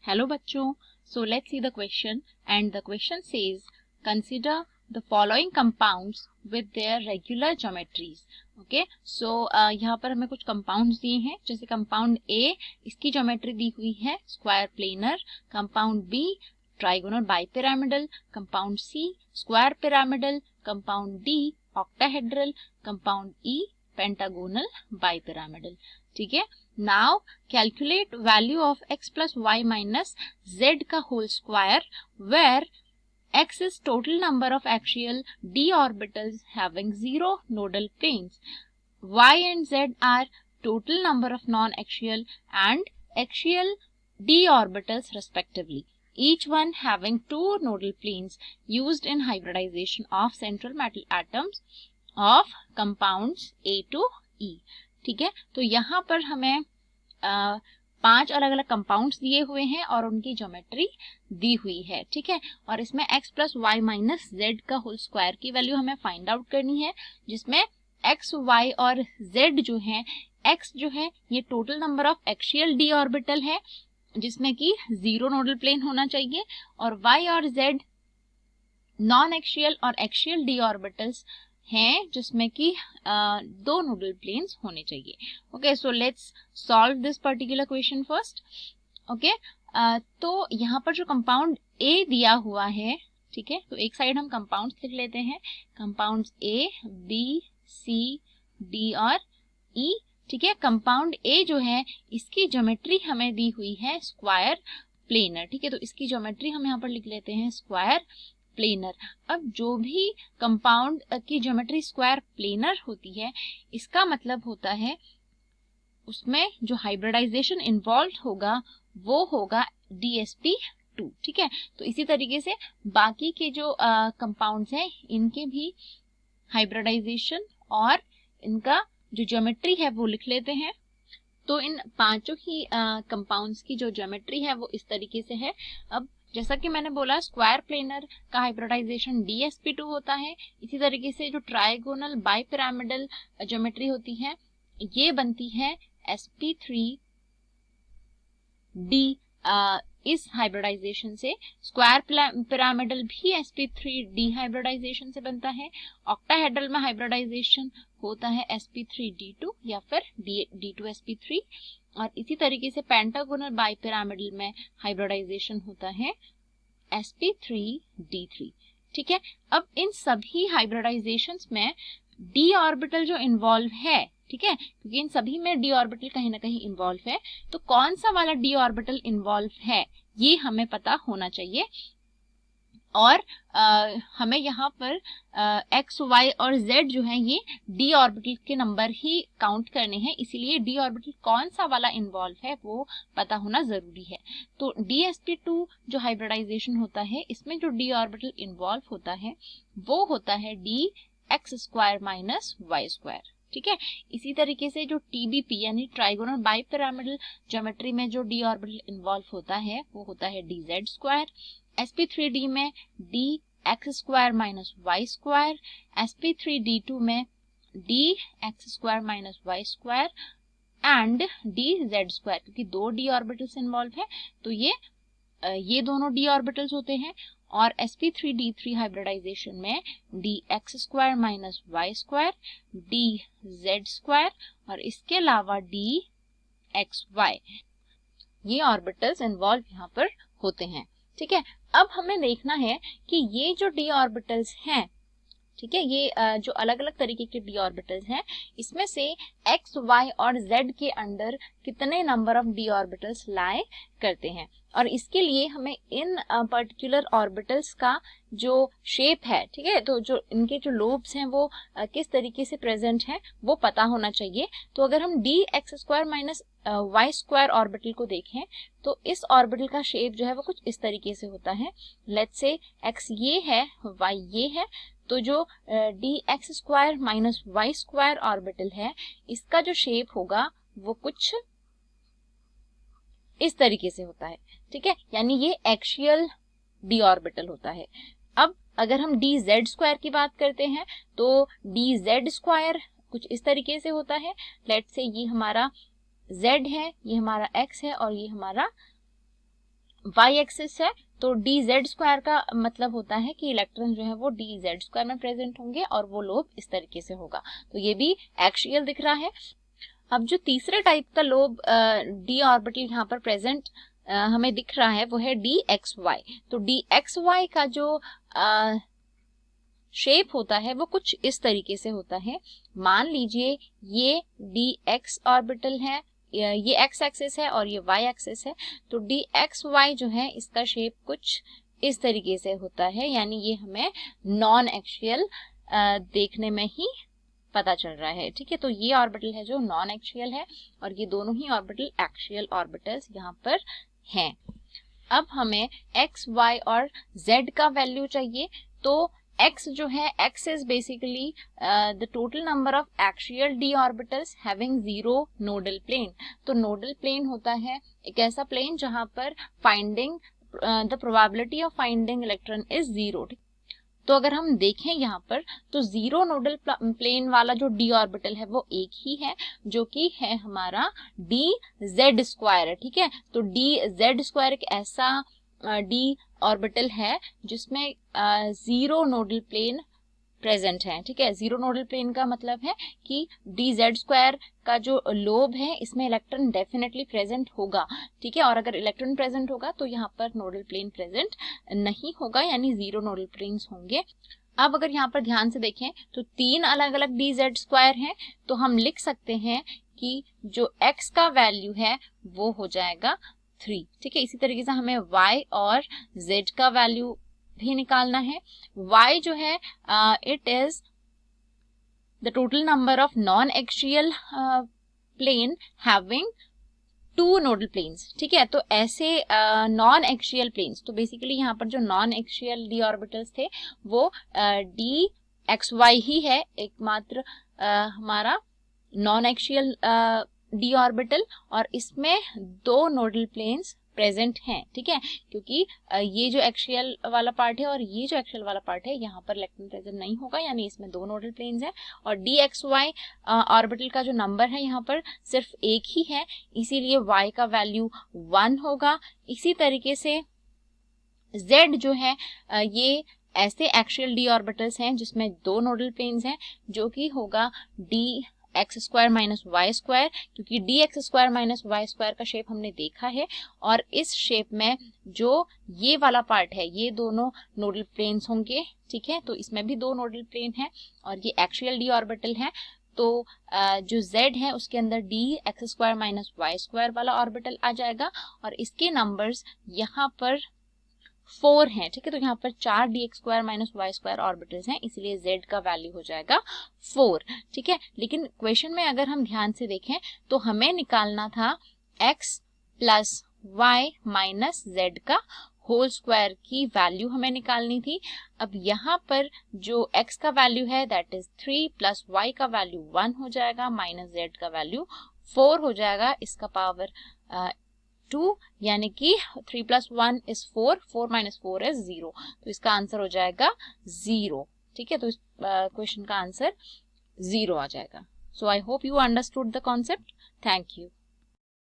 Hello बच्चों, so let's see the question and the question says consider the following compounds with their regular geometries. Okay, so यहाँ पर हमें कुछ compounds दिए हैं, जैसे compound A इसकी geometry दी हुई है square planar, compound B trigonal bipyramidal, compound C square pyramidal, compound D octahedral, compound E pentagonal bipyramidal. ठीक है, now calculate value of x plus Y minus z का whole square where x is total number of axial d orbitals having zero nodal planes. Y and z are total number of non-axial and axial d orbitals respectively, each one having two nodal planes used in hybridization of central metal atoms of compounds A to E. ठीक है, तो यहाँ पर हमें 5 अलग अलग compounds दिए हुए हैं और उनकी ज्योमेट्री दी हुई है. ठीक है, और इसमें x plus Y minus Z का होल स्क्वायर की वैल्यू हमें फाइंड आउट करनी है, जिसमें x, y और z जो है, x जो है ये total number of axial D orbital है जिसमें कि जीरो नोडल प्लेन होना चाहिए, और y और z नॉन एक्सियल और एक्सियल डी ऑर्बिटल्स हैं जिसमें कि दो नोडल प्लेन्स होने चाहिए. Okay, so let's solve this particular question first. Okay, तो यहाँ पर जो कंपाउंड A दिया हुआ है, ठीक है, तो एक साइड हम कंपाउंड्स लिख लेते हैं, compounds A, B, C, D और E. ठीक है, कंपाउंड A जो है इसकी ज्योमेट्री हमें दी हुई है स्क्वायर प्लेनर. ठीक है, तो इसकी ज्योमेट्री हम यहाँ पर लिख लेते हैं स्क्वायर प्लेनर. अब जो भी कंपाउंड की ज्योमेट्री स्क्वायर प्लेनर होती है, इसका मतलब होता है उसमें जो हाइब्रिडाइजेशन इन्वॉल्व होगा वो होगा DsP2. ठीक है, तो इसी तरीके से बाकी के जो कंपाउंड्स हैं इनके भी हाइब्रिडाइजेशन और इनका जो ज्योमेट्री है वो लिख लेते हैं. तो इन पांचों ही कंपाउंड्स की जो ज्योमेट्री है वो इस तरीके से है. अब जैसा कि मैंने बोला स्क्वायर प्लेनर का हाइब्रिडाइजेशन DsP2 होता है, इसी तरीके से जो ट्राइगोनल बाइपिरामिडल ज्योमेट्री होती है ये बनती है sp3d. इस हाइब्रिडाइजेशन से स्क्वायर पिरामिडल भी sp3d हाइब्रिडाइजेशन से बनता है. ऑक्टाहेड्रल में हाइब्रिडाइजेशन होता है sp3d2 या फिर d2sp3, और इसी तरीके से पेंटागोनल बाइपिरामिडल में हाइब्रिडाइजेशन होता है sp3d3. ठीक है, अब इन सभी हाइब्रिडाइजेशंस में d ऑर्बिटल जो इन्वॉल्व है, ठीक है, क्योंकि इन सभी में d ऑर्बिटल कहीं ना कहीं इन्वॉल्व है, तो कौन सा वाला d ऑर्बिटल इन्वॉल्व है ये हमें पता होना चाहिए. और हमें यहाँ पर x, y और z जो है ये d ऑर्बिटल के नंबर ही काउंट करने हैं, इसीलिए d ऑर्बिटल कौन सा वाला इन्वॉल्व है वो पता होना जरूरी है. तो DsP2 जो हाइब्रिडाइजेशन होता है इसमें जो d ऑर्बिटल इन्वॉल्व होता है वो होता है dx square minus Y square. ठीक है, इसी तरीके से जो TBP यानी ट्राइगोनल बाइपिरामिडल ज्योमेट्री में जो d ऑर्बिटल इन्वॉल्व होता है वो होता है dz स्क्वायर. sp3d में dx square minus Y square, sp3d2 में dx square minus Y square and dz square, क्योंकि दो d ऑर्बिटल्स इन्वॉल्व है तो ये दोनों d ऑर्बिटल्स होते हैं. और sp3d3 हाइब्रिडाइजेशन में dx square minus Y square, dz square और इसके अलावा dxy, ये ऑर्बिटल्स इन्वॉल्व यहाँ पर होते हैं. ठीक है, अब हमें देखना है कि ये जो d ऑर्बिटल्स हैं, ठीक है, ये जो अलग अलग तरीके के d ऑर्बिटल्स हैं इसमें से x, y और z के अंदर कितने नंबर ऑफ d ऑर्बिटल्स लाई करते हैं, और इसके लिए हमें इन पर्टिकुलर ऑर्बिटल्स का जो शेप है, ठीक है, तो जो इनके जो लोब्स हैं वो किस तरीके से प्रेजेंट हैं वो पता होना चाहिए. तो अगर हम dx square minus Y square orbital को देखें तो इस ऑर्बिटल का शेप जो है वो कुछ इस तरीके से होता है. लेट्स से x ये है, y ये है, तो जो dx square minus Y square orbital है इसका जो शेप होगा वो कुछ इस तरीके से होता है. ठीक है, यानी ये एक्सियल d ऑर्बिटल होता है. अब अगर हम dz स्क्वायर की बात करते हैं तो dz स्क्वायर कुछ इस तरीके से होता है. लेट्स से ये हमारा z है, ये हमारा x है और ये हमारा वाई एक्सिस है तो डी जेड स्क्वायर का मतलब होता है कि इलेक्ट्रॉन जो है वो डी जेड स्क्वायर में प्रेजेंट होंगे और वो लोब इस तरीके से होगा, तो ये भी एक्सियल दिख रहा है। अब जो तीसरे टाइप का लोब डी ऑर्बिटल यहाँ पर प्रेजेंट हमें दिख रहा है वो है डी एक्स वाई। तो डी एक्स वाई का जो शेप होता है वो कुछ इस तरीके से होता है। मान लीजिए ये डी एक्स ऑर्बिटल है, ये एक्स एक्सिस है और ये वाई एक्सिस है, तो डी एक्स वाई जो है इसका शेप कुछ इस तरीके से होता है, यानी ये हमें नॉन एक्सियल देखने में ही पता चल रहा है। ठीक है, तो ये ऑर्बिटल है जो नॉन एक्सियल है और ये दोनों ही ऑर्बिटल एक्सियल ऑर्बिटल्स यहाँ पर हैं। अब हमें x, y और z का वैल्यू चाहिए, तो x जो है x is basically the total number of axial d orbitals having zero nodal plane. तो नोडल प्लेन होता है एक ऐसा प्लेन जहां पर finding the probability of finding electron is zero. तो अगर हम देखें यहाँ पर तो जीरो नोडल प्लेन वाला जो डी ऑर्बिटल है वो एक ही है, जो कि है हमारा डी जेड स्क्वायर है। ठीक है, तो डी जेड स्क्वायर एक ऐसा डी ऑर्बिटल है जिसमें जीरो नोडल प्लेन प्रेजेंट है। ठीक है, जीरो नोडल प्लेन का मतलब है कि डी जेड स्क्वायर का जो लोब है इसमें इलेक्ट्रॉन डेफिनेटली प्रेजेंट होगा। ठीक है, और अगर इलेक्ट्रॉन प्रेजेंट होगा तो यहाँ पर नोडल प्लेन प्रेजेंट नहीं होगा, यानी जीरो नोडल प्लेन्स होंगे। अब अगर यहाँ पर ध्यान से देखें तो तीन अलग अलग डी जेड स्क्वायर हैं, तो हम लिख सकते हैं कि जो x का वैल्यू है वो हो जाएगा 3। ठीक है, इसी तरीके से हमें y और z का वैल्यू भी निकालना है। y जो है it is the total number of non axial plane having two nodal planes. ठीक है, तो ऐसे नॉन एक्सियल प्लेन्स, तो बेसिकली यहाँ पर जो नॉन एक्सियल डी ऑर्बिटल्स थे वो डी एक्स वाई ही है एकमात्र हमारा नॉन एक्सियल डी ऑर्बिटल, और इसमें दो नोडल प्लेन्स प्रेजेंट हैं। ठीक है, क्योंकि ये जो एक्सियल वाला पार्ट है और ये जो एक्सियल वाला पार्ट है यहाँ पर इलेक्ट्रॉन प्रेजेंट नहीं होगा, यानी इसमें दो नोडल प्लेन्स हैं। और डी एक्स वाई ऑर्बिटल का जो नंबर है यहाँ पर सिर्फ एक ही है, इसीलिए y का वैल्यू 1 होगा। इसी तरीके से z जो है ये ऐसे एक्सियल डी ऑर्बिटल्स हैं जिसमें दो नोडल प्लेन्स हैं, जो कि होगा d x square minus Y square, क्योंकि d x square minus Y square का शेप हमने देखा है, और इस शेप में जो ये वाला पार्ट है ये दोनों नोडल प्लेन्स होंगे। ठीक है, तो इसमें भी दो नोडल प्लेन है और ये एक्सियल डी ऑर्बिटल है, तो जो z है उसके अंदर D x square minus Y square वाला ऑर्बिटल आ जाएगा, और इसके नंबर्स यहाँ पर 4 हैं। ठीक है, तो यहाँ पर 4 D x square minus Y square orbitals हैं, इसलिए z का वैल्यू हो जाएगा 4। ठीक है, लेकिन क्वेश्चन में अगर हम ध्यान से देखें तो हमें निकालना था x plus Y minus Z का होल स्क्वायर की वैल्यू हमें निकालनी थी। अब यहाँ पर जो x का वैल्यू है दैट इज 3 प्लस y का वैल्यू 1 हो जाएगा, माइनस z का वैल्यू 4 हो जाएगा, इसका पावर 2, यानी कि 3 प्लस 1 इज 4, 4 माइनस 4 इज 0, तो इसका आंसर हो जाएगा 0। ठीक है, तो इस क्वेश्चन का आंसर 0 आ जाएगा। So I hope you understood the concept. Thank you.